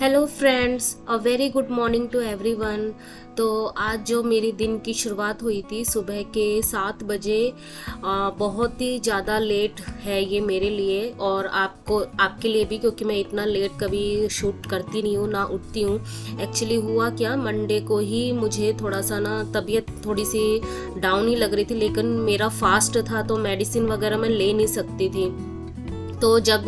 Hello friends, a very good morning to everyone. तो आज जो मेरी दिन की शुरुआत हुई थी सुबह के 7 बजे, बहुत ही ज़्यादा लेट है ये मेरे लिए और आपके लिए भी, क्योंकि मैं इतना लेट कभी शूट करती नहीं हूँ ना उठती हूँ। एक्चुअली हुआ क्या, मंडे को ही मुझे थोड़ा सा ना तबीयत थोड़ी सी डाउन ही लग रही थी, लेकिन मेरा फास्ट था तो मेडिसिन वगैरह मैं ले नहीं सकती थी। तो जब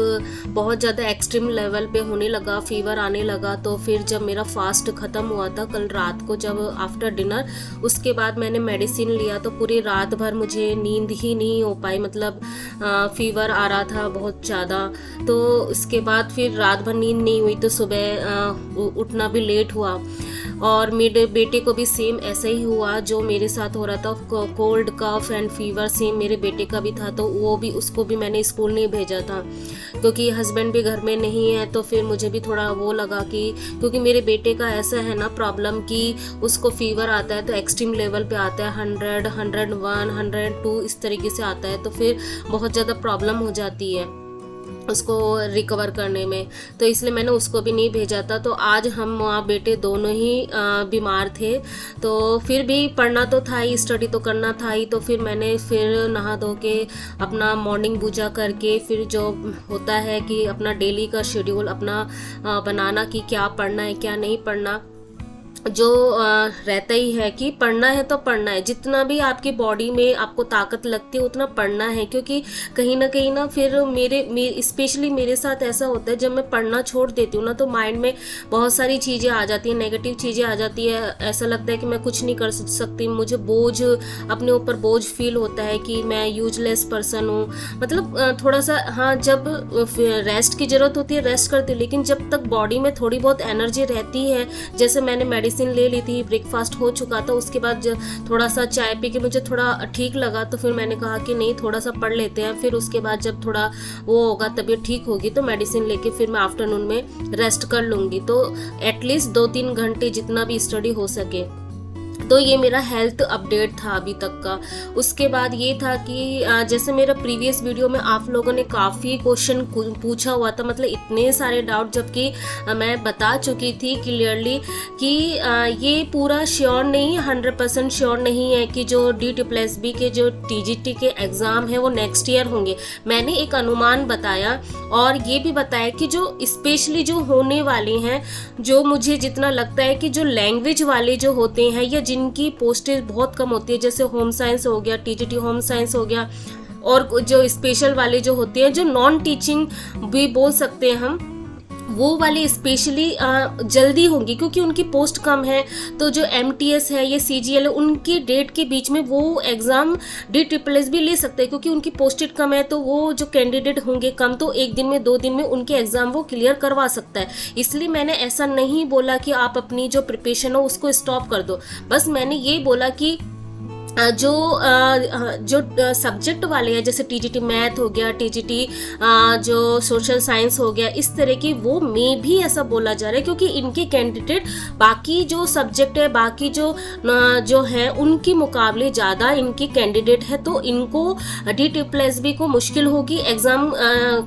बहुत ज़्यादा एक्सट्रीम लेवल पे होने लगा, फीवर आने लगा, तो फिर जब मेरा फास्ट ख़त्म हुआ था कल रात को, जब आफ्टर डिनर, उसके बाद मैंने मेडिसिन लिया तो पूरी रात भर मुझे नींद ही नहीं हो पाई। मतलब फीवर आ रहा था बहुत ज़्यादा। तो उसके बाद फिर रात भर नींद नहीं हुई तो सुबह उठना भी लेट हुआ। और मेरे बेटे को भी सेम ऐसा ही हुआ जो मेरे साथ हो रहा था, cold cough and fever same मेरे बेटे का भी था। तो उसको भी मैंने स्कूल नहीं भेजा था क्योंकि हस्बैंड भी घर में नहीं है। तो फिर मुझे भी थोड़ा वो लगा कि क्योंकि मेरे बेटे का ऐसा है ना प्रॉब्लम कि उसको फीवर आता है तो एक्सट्रीम लेवल पे आता है, 100, 101, 102 इस तरीके से आता है। तो फिर बहुत ज़्यादा प्रॉब्लम हो जाती है उसको रिकवर करने में। तो इसलिए मैंने उसको भी नहीं भेजा था। तो आज हम माँ बेटे दोनों ही बीमार थे। तो फिर भी पढ़ना तो था ही, स्टडी तो करना था ही। तो फिर मैंने फिर नहा धो के अपना मॉर्निंग पूजा करके फिर जो होता है कि अपना डेली का शेड्यूल अपना बनाना कि क्या पढ़ना है क्या नहीं पढ़ना, जो रहता ही है कि पढ़ना है तो पढ़ना है। जितना भी आपकी बॉडी में आपको ताकत लगती है उतना पढ़ना है, क्योंकि कहीं ना फिर मेरे स्पेशली मेरे साथ ऐसा होता है, जब मैं पढ़ना छोड़ देती हूँ ना तो माइंड में बहुत सारी चीज़ें आ जाती हैं, नेगेटिव चीज़ें आ जाती है। ऐसा लगता है कि मैं कुछ नहीं कर सकती, मुझे अपने ऊपर बोझ फील होता है कि मैं यूजलेस पर्सन हूँ। मतलब थोड़ा सा, हाँ, जब रेस्ट की ज़रूरत होती है रेस्ट करती हूँ, लेकिन जब तक बॉडी में थोड़ी बहुत एनर्जी रहती है, जैसे मैंने मेडिसिन ले ली थी, ब्रेकफास्ट हो चुका था, उसके बाद थोड़ा सा चाय पी के मुझे थोड़ा ठीक लगा, तो फिर मैंने कहा कि नहीं थोड़ा सा पढ़ लेते हैं। फिर उसके बाद जब थोड़ा वो होगा, तबीयत ठीक होगी, तो मेडिसिन लेके फिर मैं आफ्टरनून में रेस्ट कर लूँगी। तो एटलीस्ट 2-3 घंटे जितना भी स्टडी हो सके। तो ये मेरा हेल्थ अपडेट था अभी तक का। उसके बाद ये था कि जैसे मेरा प्रीवियस वीडियो में आप लोगों ने काफ़ी क्वेश्चन पूछा हुआ था, मतलब इतने सारे डाउट, जबकि मैं बता चुकी थी क्लियरली कि ये पूरा श्योर नहीं, 100% श्योर नहीं है कि जो DSSB के जो TGT के एग्ज़ाम है वो नेक्स्ट ईयर होंगे। मैंने एक अनुमान बताया और ये भी बताया कि जो स्पेशली जो होने वाले हैं, जो मुझे जितना लगता है कि जो लैंग्वेज वाले जो होते हैं या जिनकी पोस्टेज बहुत कम होती है, जैसे होम साइंस हो गया, TGT होम साइंस हो गया, और जो स्पेशल वाले जो होते हैं, जो नॉन टीचिंग भी बोल सकते हैं हम, वो वाले स्पेशली जल्दी होंगी क्योंकि उनकी पोस्ट कम है। तो जो MTS है या CGL है, उनकी डेट के बीच में वो एग्ज़ाम DSSB भी ले सकते हैं, क्योंकि उनकी पोस्टेड कम है। तो वो जो कैंडिडेट होंगे कम, तो 1 दिन में 2 दिन में उनके एग्ज़ाम वो क्लियर करवा सकता है। इसलिए मैंने ऐसा नहीं बोला कि आप अपनी जो प्रिपरेशन हो उसको स्टॉप कर दो। बस मैंने ये बोला कि जो सब्जेक्ट वाले हैं, जैसे TGT मैथ हो गया, TGT जो सोशल साइंस हो गया, इस तरह की, वो में भी ऐसा बोला जा रहा है क्योंकि इनके कैंडिडेट बाकी जो सब्जेक्ट है, बाकी जो है उनके मुकाबले ज़्यादा इनके कैंडिडेट है। तो इनको DSSB को मुश्किल होगी एग्ज़ाम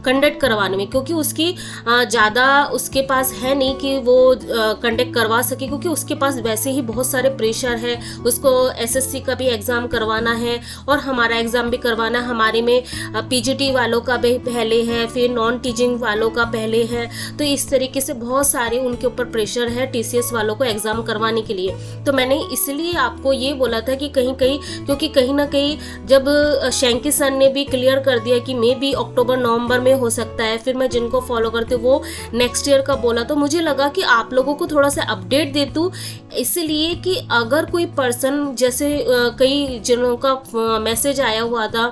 कंडक्ट करवाने में, क्योंकि उसकी ज़्यादा उसके पास है नहीं कि वो कंडक्ट करवा सके, क्योंकि उसके पास वैसे ही बहुत सारे प्रेशर है। उसको SSC का भी एग्ज़ाम करवाना है और हमारा एग्ज़ाम भी करवाना है। हमारे में PGT वालों का भी पहले है, फिर नॉन टीचिंग वालों का पहले है। तो इस तरीके से बहुत सारे उनके ऊपर प्रेशर है TCS वालों को एग्ज़ाम करवाने के लिए। तो मैंने इसलिए आपको ये बोला था कि क्योंकि कहीं ना कहीं जब शेंकी सर ने भी क्लियर कर दिया कि मे बी अक्टूबर-नवंबर में हो सकता है, फिर मैं जिनको फॉलो करती हूँ वो नेक्स्ट ईयर का बोला, तो मुझे लगा कि आप लोगों को थोड़ा सा अपडेट दे दूँ, इसलिए कि अगर कोई पर्सन, जैसे कई जनों का मैसेज आया हुआ था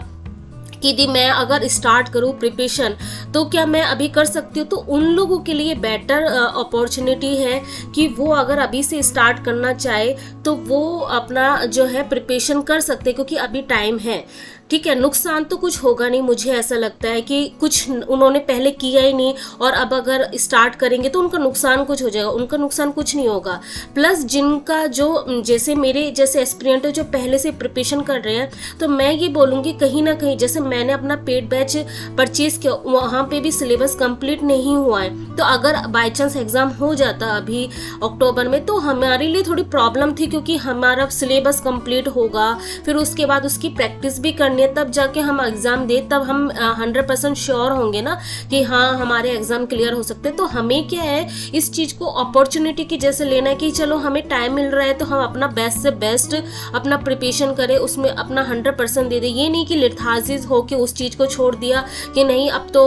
कि दी मैं अगर स्टार्ट करूँ प्रिपरेशन तो क्या मैं अभी कर सकती हूँ, तो उन लोगों के लिए बेटर अपॉर्चुनिटी है कि वो अगर अभी से स्टार्ट करना चाहे तो वो अपना जो है प्रिपरेशन कर सकते हैं, क्योंकि अभी टाइम है। ठीक है, नुकसान तो कुछ होगा नहीं, मुझे ऐसा लगता है कि कुछ उन्होंने पहले किया ही नहीं और अब अगर स्टार्ट करेंगे तो उनका नुकसान कुछ हो जाएगा, उनका नुकसान कुछ नहीं होगा। प्लस जिनका जो जैसे मेरे जैसे एस्पिरेंट है जो पहले से प्रिपरेशन कर रहे हैं, तो मैं ये बोलूँगी कहीं ना कहीं जैसे मैंने अपना पेड बैच परचेज किया, वहाँ पे भी सिलेबस कंप्लीट नहीं हुआ है, तो अगर बाई चांस एग्ज़ाम हो जाता अभी अक्टूबर में तो हमारे लिए थोड़ी प्रॉब्लम थी, क्योंकि हमारा सिलेबस कंप्लीट होगा, फिर उसके बाद उसकी प्रैक्टिस भी करनी है, तब जाके हम एग्ज़ाम दे, तब हम 100% श्योर होंगे ना कि हाँ हमारे एग्ज़ाम क्लियर हो सकते हैं। तो हमें क्या है इस चीज़ को अपॉर्चुनिटी की जैसे लेना है कि चलो हमें टाइम मिल रहा है तो हम अपना बेस्ट से बेस्ट अपना प्रिपरेशन करें, उसमें अपना 100% दे दें। ये नहीं कि लेथार्जिक हो के उस चीज़ को छोड़ दिया कि नहीं अब तो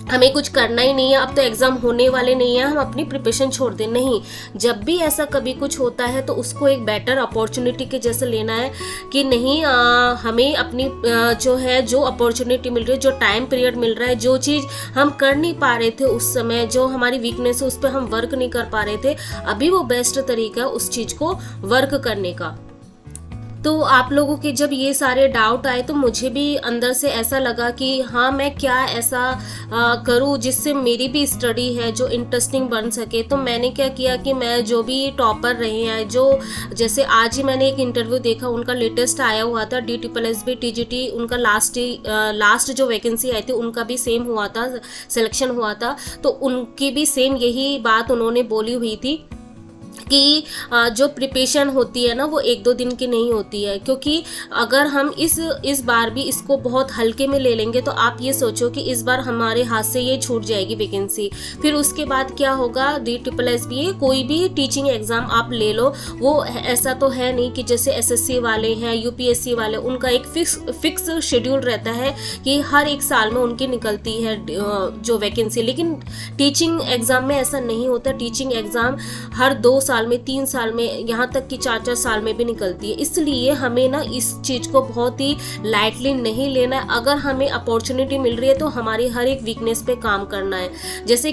हमें कुछ करना ही नहीं है, अब तो एग्ज़ाम होने वाले नहीं है, हम अपनी प्रिपरेशन छोड़ दें। नहीं, जब भी ऐसा कभी कुछ होता है तो उसको एक बेटर अपॉर्चुनिटी के जैसे लेना है कि नहीं हमें अपनी जो अपॉर्चुनिटी मिल रही है, जो टाइम पीरियड मिल रहा है, जो चीज़ हम कर नहीं पा रहे थे उस समय, जो हमारी वीकनेस है उस पर हम वर्क नहीं कर पा रहे थे, अभी वो बेस्ट तरीका है उस चीज़ को वर्क करने का। तो आप लोगों के जब ये सारे डाउट आए तो मुझे भी अंदर से ऐसा लगा कि हाँ मैं क्या ऐसा करूँ जिससे मेरी भी स्टडी है जो इंटरेस्टिंग बन सके। तो मैंने क्या किया कि मैं जो भी टॉपर रहे हैं, जो जैसे आज ही मैंने एक इंटरव्यू देखा, उनका लेटेस्ट आया हुआ था DSSB TGT, उनका लास्ट जो वैकेंसी आई थी उनका भी सेम हुआ था, सिलेक्शन हुआ था, तो उनकी भी सेम यही बात उन्होंने बोली हुई थी कि जो प्रिपरेशन होती है ना वो 1-2 दिन की नहीं होती है, क्योंकि अगर हम इस बार भी इसको बहुत हल्के में ले लेंगे तो आप ये सोचो कि इस बार हमारे हाथ से ये छूट जाएगी वैकेंसी, फिर उसके बाद क्या होगा। DSSB कोई भी टीचिंग एग्ज़ाम आप ले लो, वो ऐसा तो है नहीं कि जैसे SSC वाले हैं, UPSC वाले, उनका एक फिक्स शेड्यूल रहता है कि हर एक साल में उनकी निकलती है जो वैकेंसी, लेकिन टीचिंग एग्ज़ाम में ऐसा नहीं होता। टीचिंग एग्ज़ाम हर 2 साल में, 3 साल में, यहाँ तक कि 4-4 साल में भी निकलती है। इसलिए हमें ना इस चीज़ को बहुत ही लाइटली नहीं लेना है। अगर हमें अपॉर्चुनिटी मिल रही है तो हमारी हर एक वीकनेस पे काम करना है। जैसे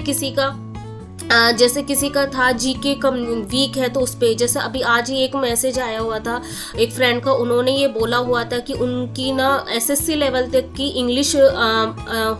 किसी का था जीके कम वीक है तो उस पे, जैसे अभी आज ही एक मैसेज आया हुआ था एक फ्रेंड का, उन्होंने ये बोला हुआ था कि उनकी ना SSC लेवल तक की इंग्लिश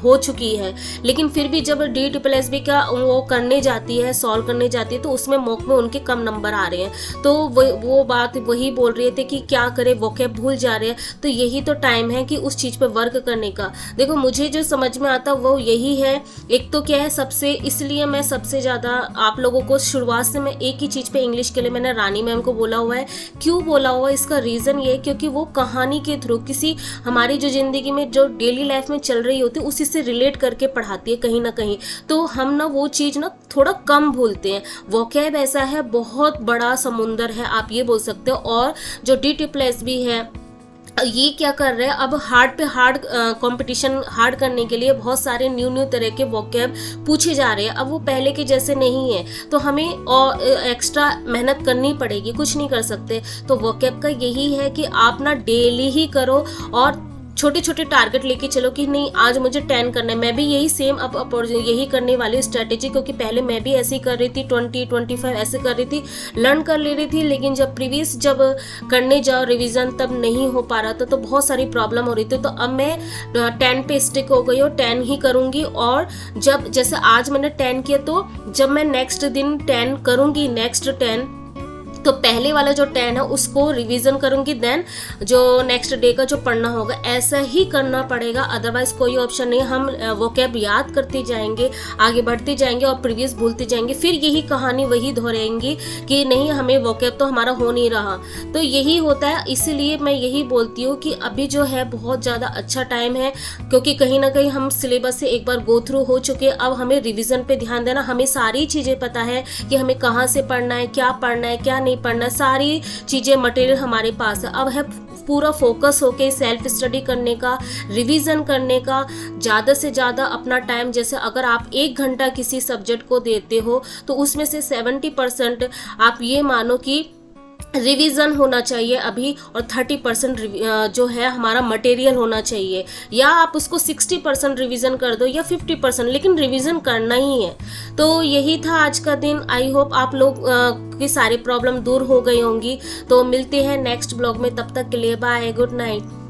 हो चुकी है, लेकिन फिर भी जब DSSB का वो करने जाती है, सॉल्व करने जाती है, तो उसमें मॉक में उनके कम नंबर आ रहे हैं। तो वो बात वही बोल रहे थे कि क्या करे, वोकैब भूल जा रहे हैं। तो यही तो टाइम है कि उस चीज़ पर वर्क करने का। देखो मुझे जो समझ में आता वो यही है, एक तो क्या है सबसे, इसलिए मैं सबसे ज़्यादा आप लोगों को शुरुआत से मैं एक ही चीज़ पे इंग्लिश के लिए मैंने रानी मैम को बोला हुआ है। क्यों बोला हुआ है, इसका रीज़न ये है क्योंकि वो कहानी के थ्रू किसी हमारी जो ज़िंदगी में जो डेली लाइफ में चल रही होती है उसी से रिलेट करके पढ़ाती है कहीं ना कहीं, तो हम ना वो चीज़ ना थोड़ा कम भूलते हैं। वोकैब ऐसा है बहुत बड़ा समुंदर है आप ये बोल सकते हो। और जो DSSB है ये क्या कर रहे हैं, अब हार्ड पे हार्ड कंपटीशन हार्ड करने के लिए बहुत सारे न्यू तरह के वोकैब पूछे जा रहे हैं। अब वो पहले के जैसे नहीं है, तो हमें और एक्स्ट्रा मेहनत करनी पड़ेगी, कुछ नहीं कर सकते। तो वोकैब का यही है कि आप ना डेली ही करो और छोटे छोटे टारगेट लेके चलो कि नहीं आज मुझे 10 करना है। मैं भी यही सेम अब यही करने वाली स्ट्रेटेजी, क्योंकि पहले मैं भी ऐसे ही कर रही थी, 20-25 ऐसे कर रही थी, लर्न कर ले रही थी, लेकिन जब जब करने जाओ रिवीजन तब नहीं हो पा रहा था, तो बहुत सारी प्रॉब्लम हो रही थी। तो अब मैं 10 पे स्टिक हो गई और 10 ही करूँगी। और जब जैसे आज मैंने 10 किया तो जब मैं नेक्स्ट दिन 10 करूँगी, नेक्स्ट 10 तो पहले वाला जो 10 है उसको रिवीजन करूंगी, देन जो नेक्स्ट डे का जो पढ़ना होगा ऐसा ही करना पड़ेगा, अदरवाइज कोई ऑप्शन नहीं। हम वोकैब याद करते जाएंगे, आगे बढ़ते जाएंगे और प्रीवियस भूलते जाएंगे, फिर यही कहानी वही दोहराएंगी कि नहीं हमें वोकैब तो हमारा हो नहीं रहा। तो यही होता है, इसीलिए मैं यही बोलती हूँ कि अभी जो है बहुत ज़्यादा अच्छा टाइम है, क्योंकि कहीं ना कहीं हम सिलेबस से एक बार गो थ्रू हो चुके। अब हमें रिविज़न पे ध्यान देना, हमें सारी चीज़ें पता है कि हमें कहाँ से पढ़ना है, क्या नहीं पढ़ना, सारी चीजें मटेरियल हमारे पास है। अब है पूरा फोकस होके सेल्फ स्टडी करने का, रिवीजन करने का, ज़्यादा से ज़्यादा अपना टाइम, जैसे अगर आप 1 घंटा किसी सब्जेक्ट को देते हो तो उसमें से 70% आप ये मानो कि रिवीजन होना चाहिए अभी, और 30% जो है हमारा मटेरियल होना चाहिए, या आप उसको 60% रिवीजन कर दो या 50%, लेकिन रिवीजन करना ही है। तो यही था आज का दिन। आई होप आप लोग की सारी प्रॉब्लम दूर हो गई होंगी। तो मिलते हैं नेक्स्ट ब्लॉग में, तब तक के लिए बाय, गुड नाइट।